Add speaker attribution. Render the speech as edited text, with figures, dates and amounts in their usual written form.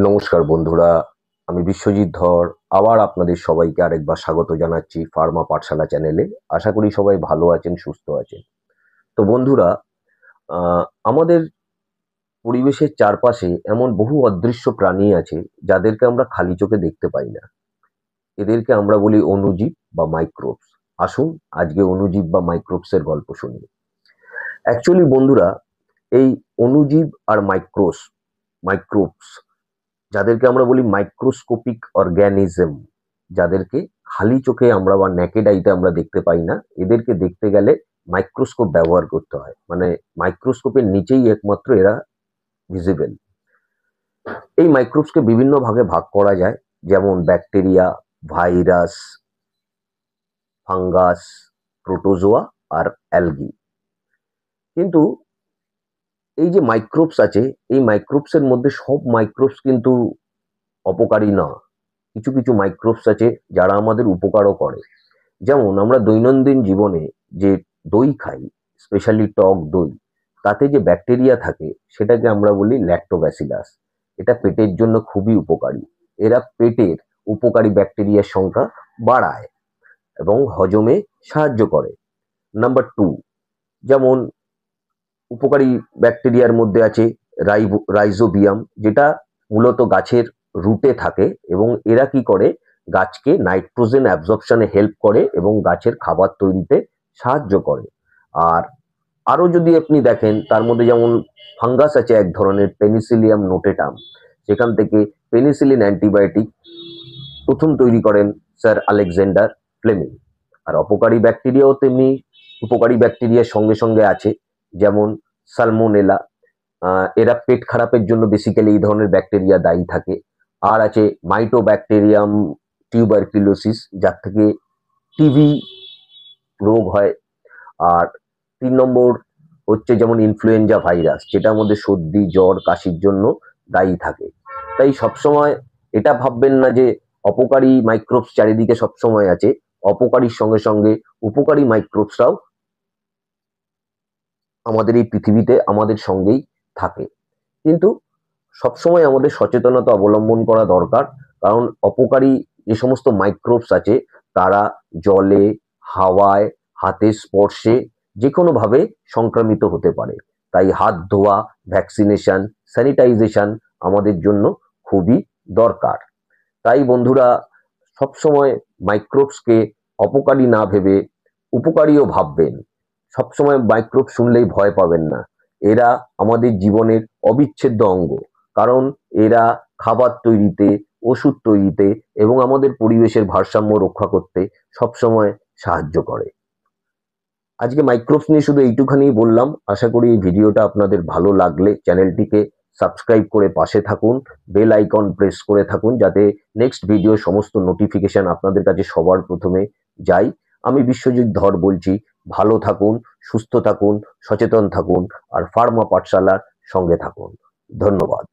Speaker 1: নমস্কার বন্ধুরা, আমি বিশ্বজিৎ ধর আবার আপনাদের সবাইকে আরেকবার স্বাগত জানাচ্ছি ফার্মা পাঠশালা চ্যানেলে। আশা করি সবাই ভালো আছেন, সুস্থ আছেন। তো বন্ধুরা, আমাদের পরিবেশের চারপাশে এমন বহু অদৃশ্য প্রাণী আছে যাদেরকে আমরা খালি চোখে দেখতে পাই না। এদেরকে আমরা বলি অণুজীব বা মাইক্রোবস। আসুন আজকে অণুজীব বা মাইক্রোবসের গল্প শুনি। অ্যাকচুয়ালি বন্ধুরা, এই অণুজীব আর মাইক্রোবস যাদেরকে আমরা বলি মাইক্রোস্কোপিক অর্গ্যানিজম, যাদেরকে খালি চোখে আমরা বা নেকেড আইতে আমরা দেখতে পাই না, এদেরকে দেখতে গেলে মাইক্রোস্কোপ ব্যবহার করতে হয়। মানে মাইক্রোস্কোপের নিচেই একমাত্র এরা ভিজিবল। এই মাইক্রোবসকে বিভিন্ন ভাগে ভাগ করা যায়, যেমন ব্যাকটেরিয়া, ভাইরাস, ফাঙ্গাস, প্রোটোজোয়া আর অ্যালগি। কিন্তু এই যে মাইক্রোবস আছে, এই মাইক্রোবসের মধ্যে সব মাইক্রোবস কিন্তু অপকারী না। কিছু কিছু মাইক্রোবস আছে যারা আমাদের উপকারও করে। যেমন আমরা দৈনন্দিন জীবনে যে দই খাই, স্পেশালি টক দই, তাতে যে ব্যাকটেরিয়া থাকে সেটাকে আমরা বলি ল্যাক্টোব্যাসিলাস। এটা পেটের জন্য খুবই উপকারী। এরা পেটের উপকারী ব্যাকটেরিয়ার সংখ্যা বাড়ায় এবং হজমে সাহায্য করে। নাম্বার 2, যেমন উপকারী ব্যাকটেরিয়ার মধ্যে আছে রাইজোবিয়াম, যেটা মূলত গাছের রুটে থাকে এবং এরা কি করে, গাছকে নাইট্রোজেন অ্যাবজর্পশনে হেল্প করে এবং গাছের খাবার তৈরিতে সাহায্য করে। আর আরও যদি আপনি দেখেন, তার মধ্যে যেমন ফাঙ্গাস আছে এক ধরনের, পেনিসিলিয়াম নোটেটাম, সেখান থেকে পেনিসিলিন অ্যান্টিবায়োটিক প্রথম তৈরি করেন স্যার আলেকজান্ডার ফ্লেমিং। আর অপকারী ব্যাকটেরিয়াও তেমনি উপকারী ব্যাকটেরিয়ার সঙ্গে সঙ্গে আছে, যেমন সালমোনেলা। এরা পেট খারাপের জন্য বেসিক্যালি এই ধরনের ব্যাকটেরিয়া দায়ী থাকে। আর আছে মাইটোব্যাকটেরিয়াম টিউবারকুলোসিস, যার থেকে টিবি রোগ হয়। আর 3 নম্বর হচ্ছে যেমন ইনফ্লুয়েঞ্জা ভাইরাস, যেটার মধ্যে সর্দি, জ্বর, কাশির জন্য দায়ী থাকে। তাই সবসময় এটা ভাববেন না যে অপকারী মাইক্রোবস চারিদিকে সবসময় আছে। অপকারীর সঙ্গে সঙ্গে উপকারী মাইক্রোবসরাও আমাদের এই পৃথিবীতে আমাদের সঙ্গেই থাকে। কিন্তু সবসময় আমাদের সচেতনতা অবলম্বন করা দরকার, কারণ অপকারী যে সমস্ত মাইক্রোবস আছে তারা জলে, হাওয়ায়, হাতের স্পর্শে যে কোনোভাবে সংক্রামিত হতে পারে। তাই হাত ধোয়া, ভ্যাকসিনেশন, স্যানিটাইজেশন আমাদের জন্য খুবই দরকার। তাই বন্ধুরা, সবসময় মাইক্রোবসকে অপকারী না ভেবে উপকারীও ভাববেন। সবসময় মাইক্রোব শুনলেই ভয় পাবেন না। এরা আমাদের জীবনের অবিচ্ছেদ্য অঙ্গ, কারণ এরা খাবার তৈরিতে, ওষুধ তৈরিতে এবং আমাদের পরিবেশের ভারসাম্য রক্ষা করতে সবসময় সাহায্য করে। আজকে মাইক্রোবস নিয়ে শুধু এইটুখানিই বললাম। আশা করি এই ভিডিওটা আপনাদের ভালো লাগলে চ্যানেলটিকে সাবস্ক্রাইব করে পাশে থাকুন, বেল আইকন প্রেস করে থাকুন, যাতে নেক্সট ভিডিও সমস্ত নোটিফিকেশন আপনাদের কাছে সবার প্রথমে যায়। আমি বিশ্বজিৎ ধর বলছি, ভালো থাকুন, সুস্থ থাকুন, সচেতন থাকুন আর ফার্মা পাঠশালার সঙ্গে থাকুন। ধন্যবাদ।